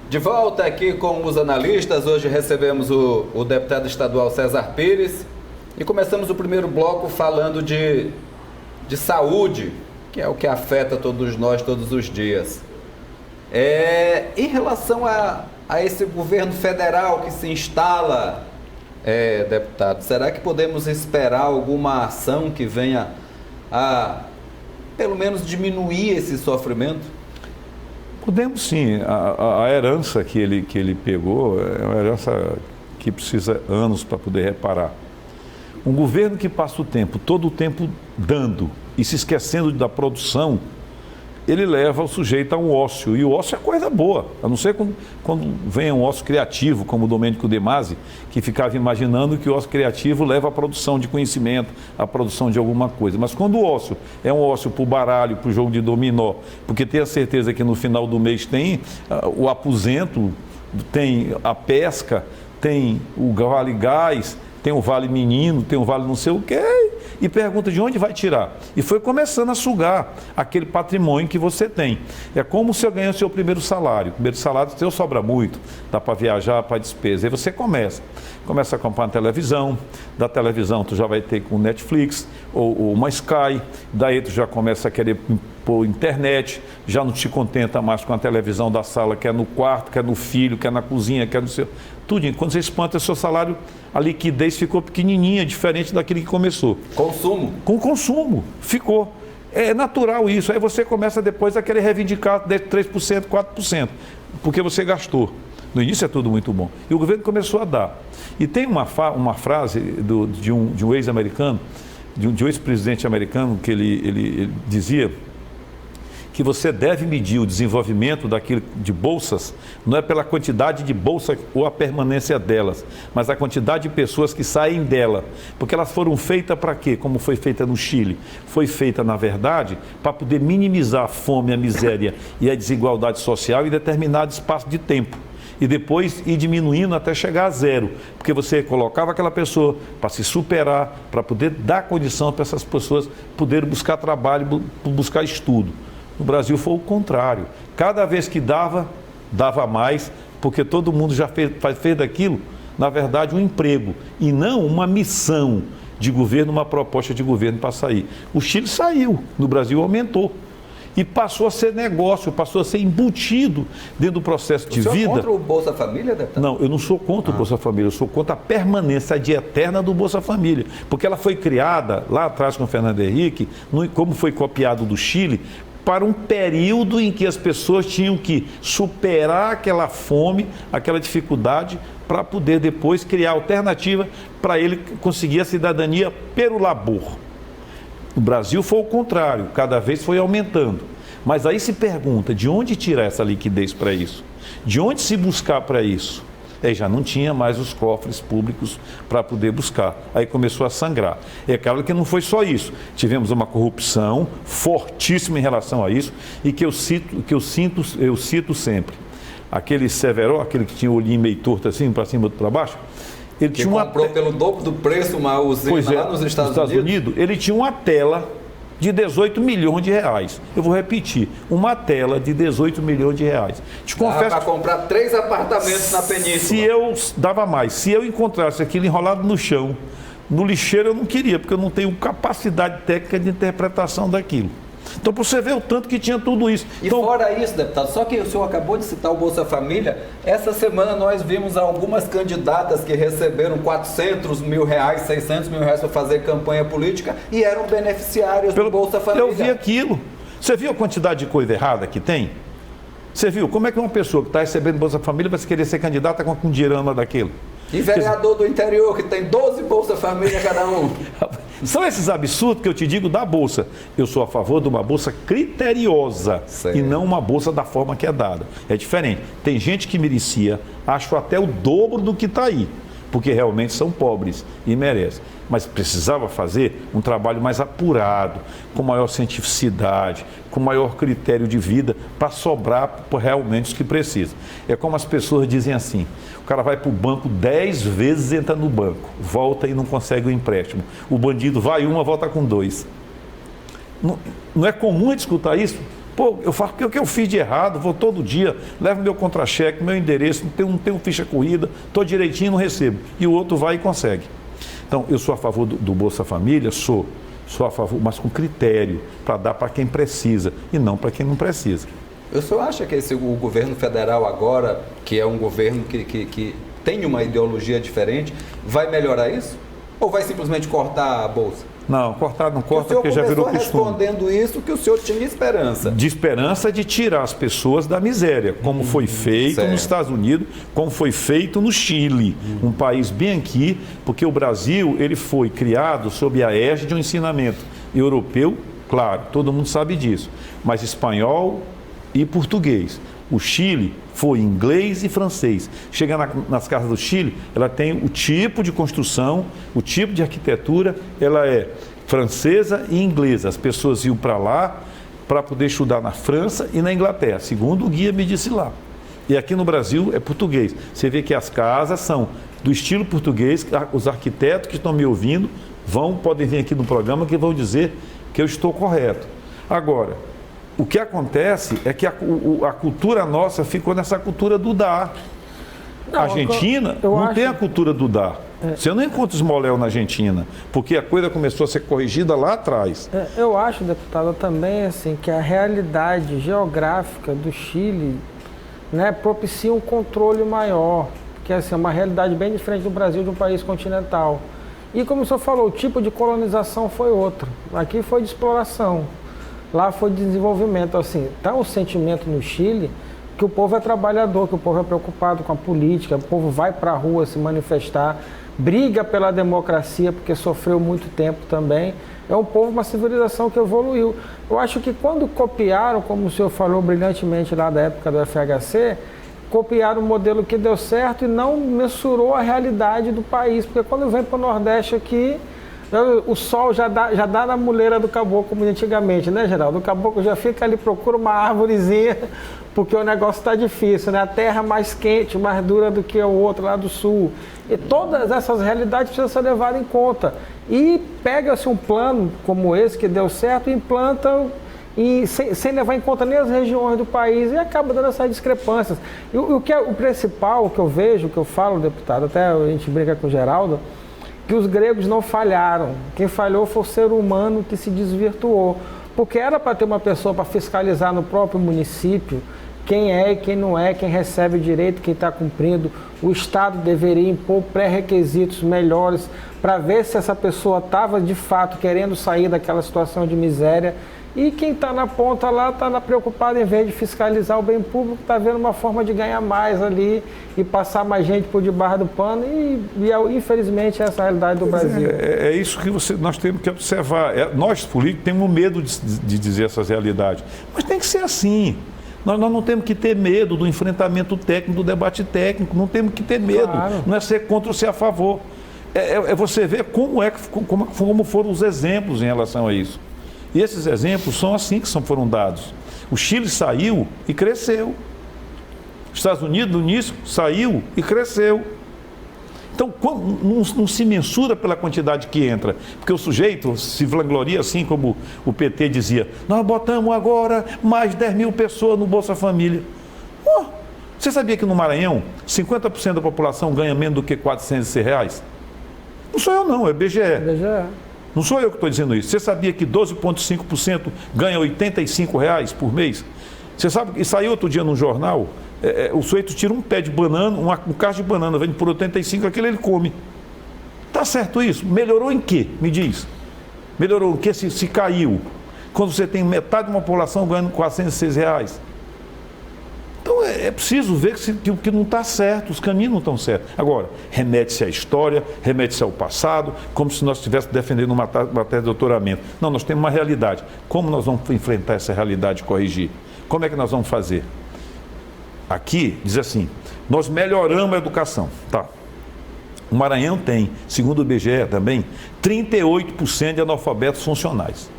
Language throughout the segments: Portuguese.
De volta aqui com os analistas, hoje recebemos o deputado estadual César Pires e começamos o primeiro bloco falando de saúde, que é o que afeta todos nós todos os dias. Em relação a esse governo federal que se instala, deputado, será que podemos esperar alguma ação que venha a, pelo menos, diminuir esse sofrimento? Podemos sim. A herança que ele pegou é uma herança que precisa anos para poder reparar. Um governo que passa todo o tempo dando e se esquecendo da produção, ele leva o sujeito a um ócio. E o ócio é coisa boa, a não ser quando vem um ócio criativo, como o Domênico De Masi, que ficava imaginando que o ócio criativo leva à produção de conhecimento, à produção de alguma coisa. Mas quando o ócio é um ócio para o baralho, para o jogo de dominó, porque tem a certeza que no final do mês tem o aposento, tem a pesca, tem o vale gás, tem o vale menino, tem o vale não sei o quê, e pergunta de onde vai tirar. E foi começando a sugar aquele patrimônio que você tem. É como se eu ganhar o seu primeiro salário. O primeiro salário seu sobra muito, dá para viajar, para despesa. Aí você começa a comprar uma televisão, da televisão tu já vai ter com Netflix ou uma Sky, daí tu já começa a querer pôr internet, já não te contenta mais com a televisão da sala, quer no quarto, quer no filho, quer na cozinha, quer no seu... Tudo. Quando você espanta seu salário, a liquidez ficou pequenininha, diferente daquele que começou. Consumo. Com consumo, ficou. É natural isso. Aí você começa depois a querer reivindicar 3%, 4%, porque você gastou. No início é tudo muito bom. E o governo começou a dar. E tem uma frase de um ex-americano, de um ex-presidente americano, que ele dizia que você deve medir o desenvolvimento de bolsas, não é pela quantidade de bolsas ou a permanência delas, mas a quantidade de pessoas que saem dela. Porque elas foram feitas para quê? Como foi feita no Chile? Foi feita, na verdade, para poder minimizar a fome, a miséria e a desigualdade social em determinado espaço de tempo. E depois ir diminuindo até chegar a zero, porque você colocava aquela pessoa para se superar, para poder dar condição para essas pessoas poderem buscar trabalho, buscar estudo. No Brasil foi o contrário. Cada vez que dava mais, porque todo mundo já fez daquilo, na verdade, um emprego, e não uma missão de governo, uma proposta de governo para sair. O Chile saiu, no Brasil aumentou. E passou a ser negócio, passou a ser embutido dentro do processo de vida. O senhor é contra o Bolsa Família, deputado? Não, eu não sou contra o Bolsa Família, eu sou contra a permanência eterna do Bolsa Família. Porque ela foi criada lá atrás com o Fernando Henrique, como foi copiado do Chile, para um período em que as pessoas tinham que superar aquela fome, aquela dificuldade, para poder depois criar alternativa para ele conseguir a cidadania pelo labor. No Brasil foi o contrário, cada vez foi aumentando. Mas aí se pergunta, de onde tirar essa liquidez para isso? De onde se buscar para isso? Aí já não tinha mais os cofres públicos para poder buscar. Aí começou a sangrar. É claro que não foi só isso. Tivemos uma corrupção fortíssima em relação a isso e que eu cito sempre. Aquele Severo, aquele que tinha o olhinho meio torto assim, para cima e para baixo, ele que comprou pelo dobro do preço uma usina lá nos Estados Unidos. Ele tinha uma tela de 18 milhões de reais. Eu vou repetir, uma tela de 18 milhões de reais. Te confesso para comprar 3 apartamentos na Península. Dava mais. Se eu encontrasse aquilo enrolado no chão, no lixeiro, eu não queria, porque eu não tenho capacidade técnica de interpretação daquilo. Então, para você ver o tanto que tinha tudo isso. E fora isso, deputado, só que o senhor acabou de citar o Bolsa Família, essa semana nós vimos algumas candidatas que receberam 400 mil reais, 600 mil reais para fazer campanha política e eram beneficiários do Bolsa Família. Eu vi aquilo. Você viu a quantidade de coisa errada que tem? Você viu? Como é que uma pessoa que está recebendo Bolsa Família vai querer ser candidata com um dinheiro daquilo? E vereador do interior que tem 12 Bolsa Família cada um. São esses absurdos que eu te digo da Bolsa. Eu sou a favor de uma Bolsa criteriosa e não uma Bolsa da forma que é dada. É diferente. Tem gente que merecia, acho até o dobro do que está aí, porque realmente são pobres e merecem. Mas precisava fazer um trabalho mais apurado, com maior cientificidade, com maior critério de vida, para sobrar realmente os que precisam. É como as pessoas dizem assim, o cara vai para o banco 10 vezes, entra no banco, volta e não consegue o empréstimo. O bandido vai uma, volta com 2. Não é comum a gente escutar isso? Pô, eu faço o que eu fiz de errado, vou todo dia, levo meu contra-cheque, meu endereço, não tenho ficha corrida, estou direitinho, não recebo. E o outro vai e consegue. Então, eu sou a favor do Bolsa Família, sou a favor, mas com critério, para dar para quem precisa e não para quem não precisa. O senhor acha que o governo federal agora, que é um governo que tem uma ideologia diferente, vai melhorar isso? Ou vai simplesmente cortar a Bolsa? Não, cortar não corta, porque já virou costume. Respondendo isso que o senhor tinha esperança. De esperança de tirar as pessoas da miséria, como foi feito nos Estados Unidos, como foi feito no Chile, um país bem aqui, porque o Brasil ele foi criado sob a égide de um ensinamento europeu, claro, todo mundo sabe disso, mas espanhol e português. O Chile foi inglês e francês. Chega nas casas do Chile, ela tem o tipo de construção, o tipo de arquitetura, ela é francesa e inglesa. As pessoas iam para lá para poder estudar na França e na Inglaterra, segundo o guia me disse lá. E aqui no Brasil é português. Você vê que as casas são do estilo português, os arquitetos que estão me ouvindo podem vir aqui no programa que vão dizer que eu estou correto. Agora, o que acontece é que a cultura nossa ficou nessa cultura do dar. A Argentina não tem a cultura do dar. Você não encontra esmoléu na Argentina, porque a coisa começou a ser corrigida lá atrás. Eu acho, deputada, também assim, que a realidade geográfica do Chile, né, propicia um controle maior, porque assim, é uma realidade bem diferente do Brasil, de um país continental. E como o senhor falou, o tipo de colonização foi outro. Aqui foi de exploração. Lá foi desenvolvimento, assim, tá um sentimento no Chile que o povo é trabalhador, que o povo é preocupado com a política, o povo vai para a rua se manifestar, briga pela democracia porque sofreu muito tempo também. É um povo, uma civilização que evoluiu. Eu acho que quando copiaram, como o senhor falou brilhantemente lá da época do FHC, copiaram um modelo que deu certo e não mensurou a realidade do país, porque quando vem para o Nordeste aqui, o sol já dá na muleira do caboclo, como antigamente, né, Geraldo? O caboclo já fica ali, procura uma árvorezinha, porque o negócio está difícil, né? A terra mais quente, mais dura do que o outro lá do sul. E todas essas realidades precisam ser levadas em conta. E pega-se um plano como esse, que deu certo, e implanta sem levar em conta nem as regiões do país, e acaba dando essas discrepâncias. E o principal que eu vejo, que eu falo, deputado, até a gente brinca com o Geraldo, que os gregos não falharam. Quem falhou foi o ser humano que se desvirtuou. Porque era para ter uma pessoa para fiscalizar no próprio município quem é e quem não é, quem recebe o direito, quem está cumprindo. O Estado deveria impor pré-requisitos melhores para ver se essa pessoa estava, de fato, querendo sair daquela situação de miséria. E quem está na ponta lá está preocupado, em vez de fiscalizar o bem público, está vendo uma forma de ganhar mais ali e passar mais gente por debaixo do pano. E infelizmente, essa é a realidade do Brasil. É isso que nós temos que observar. Nós, políticos, temos medo de dizer essas realidades. Mas tem que ser assim. Nós não temos que ter medo do enfrentamento técnico, do debate técnico. Não temos que ter medo. Claro. Não é ser contra ou ser a favor. É você ver como foram os exemplos em relação a isso. E esses exemplos são assim que foram dados. O Chile saiu e cresceu. Os Estados Unidos, no início, saiu e cresceu. Então, não se mensura pela quantidade que entra. Porque o sujeito se vangloria, assim como o PT dizia, nós botamos agora mais 10 mil pessoas no Bolsa Família. Você sabia que no Maranhão, 50% da população ganha menos do que R$406? Não sou eu não, é BGE. Não sou eu que estou dizendo isso. Você sabia que 12,5% ganha R$85 por mês? Você sabe que saiu outro dia no jornal, o sujeito tira um pé de banana, um cacho de banana, vende por 85, aquele ele come. Tá certo isso? Melhorou em quê? Me diz. Melhorou em quê se caiu? Quando você tem metade de uma população ganhando R$406. Então é preciso ver que não está certo, os caminhos não estão certos. Agora, remete-se à história, remete-se ao passado, como se nós estivéssemos defendendo uma matéria de doutoramento. Não, nós temos uma realidade. Como nós vamos enfrentar essa realidade e corrigir? Como é que nós vamos fazer? Aqui, diz assim, nós melhoramos a educação. Tá. O Maranhão tem, segundo o IBGE também, 38% de analfabetos funcionais.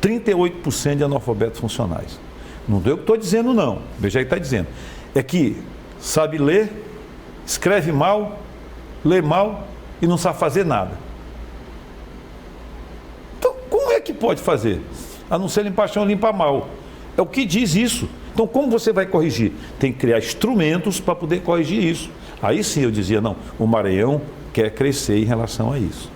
38% de analfabetos funcionais. Não deu o que estou dizendo, não. O IBGE está dizendo. É que sabe ler, escreve mal, lê mal e não sabe fazer nada. Então, como é que pode fazer? a não ser limpar chão, limpar mal. É o que diz isso. Então, como você vai corrigir? Tem que criar instrumentos para poder corrigir isso. Aí sim eu dizia, não, o Maranhão quer crescer em relação a isso.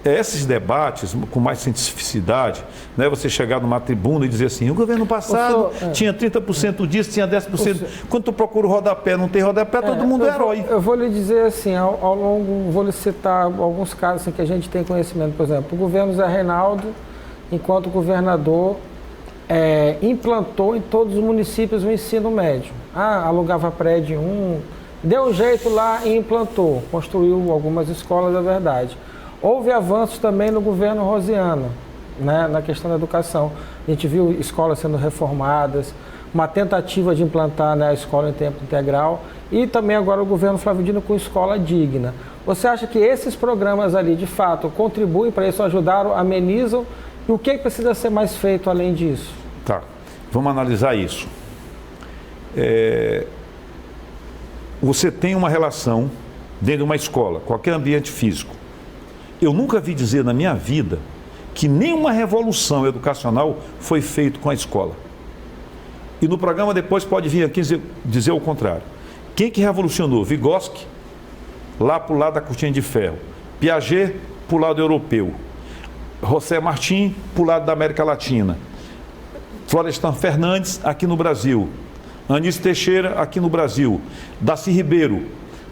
Esses debates com mais cientificidade, né, você chegar numa tribuna e dizer assim, o governo passado tinha 30% disso, tinha 10%. Quando tu procura o rodapé, não tem rodapé, todo mundo é herói. Eu vou lhe dizer assim, ao longo, vou lhe citar alguns casos assim, que a gente tem conhecimento. Por exemplo, o governo Zé Reinaldo, enquanto governador, implantou em todos os municípios o ensino médio. Alugava prédio deu um jeito lá e implantou, construiu algumas escolas, é verdade. Houve avanços também no governo Rosiano, né, na questão da educação. A gente viu escolas sendo reformadas, uma tentativa de implantar, né, a escola em tempo integral e também agora o governo Flávio Dino com escola digna. Você acha que esses programas ali, de fato, contribuem para isso, ajudaram, amenizam? E o que precisa ser mais feito além disso? Tá, vamos analisar isso. Você tem uma relação dentro de uma escola, qualquer ambiente físico. Eu nunca vi dizer na minha vida que nenhuma revolução educacional foi feita com a escola. E no programa depois pode vir aqui dizer o contrário. Quem que revolucionou? Vygotsky, lá para o lado da cortina de ferro. Piaget, para o lado europeu. José Martí, para o lado da América Latina. Florestan Fernandes, aqui no Brasil. Anísio Teixeira, aqui no Brasil. Darcy Ribeiro,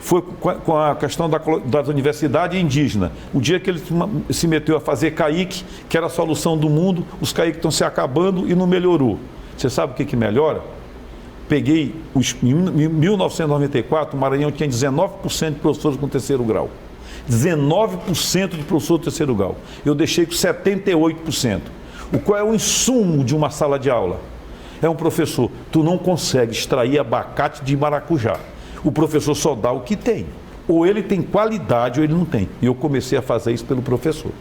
foi com a questão das universidades indígenas. O dia que ele se meteu a fazer CAIC, que era a solução do mundo, os CAIC estão se acabando e não melhorou. Você sabe o que melhora? Peguei, em 1994, o Maranhão tinha 19% de professores com terceiro grau. 19% de professores de terceiro grau. Eu deixei com 78%. Qual é o insumo de uma sala de aula? É um professor. Tu não consegue extrair abacate de maracujá. O professor só dá o que tem. Ou ele tem qualidade ou ele não tem. E eu comecei a fazer isso pelo professor.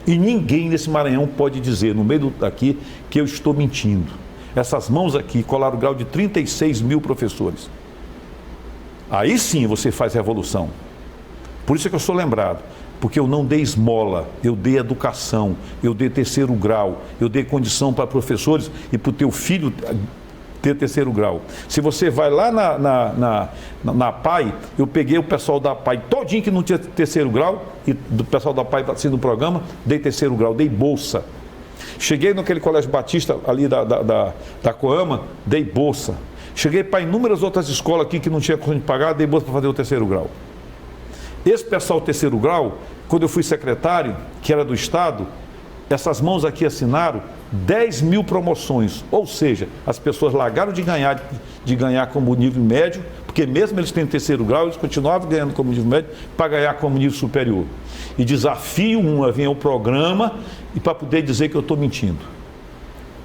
E ninguém nesse Maranhão pode dizer, no meio daqui, que eu estou mentindo. Essas mãos aqui colaram o grau de 36 mil professores. Aí sim você faz revolução. Por isso é que eu sou lembrado. Porque eu não dei esmola, eu dei educação, eu dei terceiro grau, eu dei condição para professores e para o teu filho ter terceiro grau. Se você vai lá na PAI, eu peguei o pessoal da PAI todinho que não tinha terceiro grau, e do pessoal da PAI assim no programa, dei terceiro grau, dei bolsa. Cheguei naquele colégio Batista ali da Coama, dei bolsa. Cheguei para inúmeras outras escolas aqui que não tinha condição de pagar, dei bolsa para fazer o terceiro grau. Esse pessoal terceiro grau, quando eu fui secretário, que era do Estado, essas mãos aqui assinaram 10 mil promoções, ou seja, as pessoas largaram de ganhar como nível médio, porque mesmo eles tendo terceiro grau, eles continuavam ganhando como nível médio para ganhar como nível superior. E desafio a vir ao programa e para poder dizer que eu estou mentindo.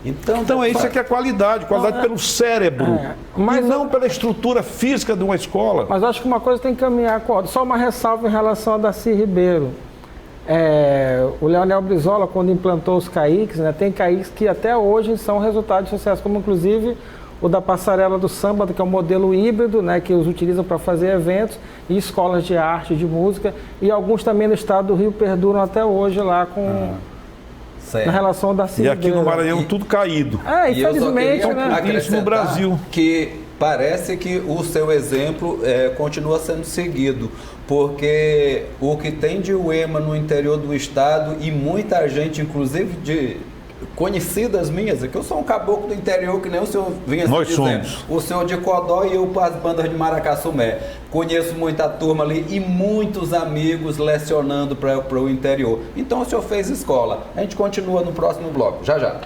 Então é isso que é qualidade pelo cérebro, mas e não pela estrutura física de uma escola. Mas acho que uma coisa tem que caminhar com a outra. Só uma ressalva em relação a Darcy Ribeiro. O Leonel Brizola, quando implantou os CAICs, né, tem CAICs que até hoje são resultado de sucesso, como inclusive o da Passarela do Samba, que é um modelo híbrido, né, que os utilizam para fazer eventos, e escolas de arte, de música, e alguns também no estado do Rio perduram até hoje lá com... na relação da Darcy Ribeiro. E aqui no Maranhão tudo caído. Infelizmente, né? Isso no Brasil. Que parece que o seu exemplo continua sendo seguido, porque o que tem de UEMA no interior do estado e muita gente, inclusive de conhecidas minhas, que eu sou um caboclo do interior, que nem o senhor vinha Nós dizendo. somos. O senhor de Codó e eu para as bandas de Maracassumé. Conheço muita turma ali e muitos amigos lecionando para o interior. Então o senhor fez escola. A gente continua no próximo bloco. Já já.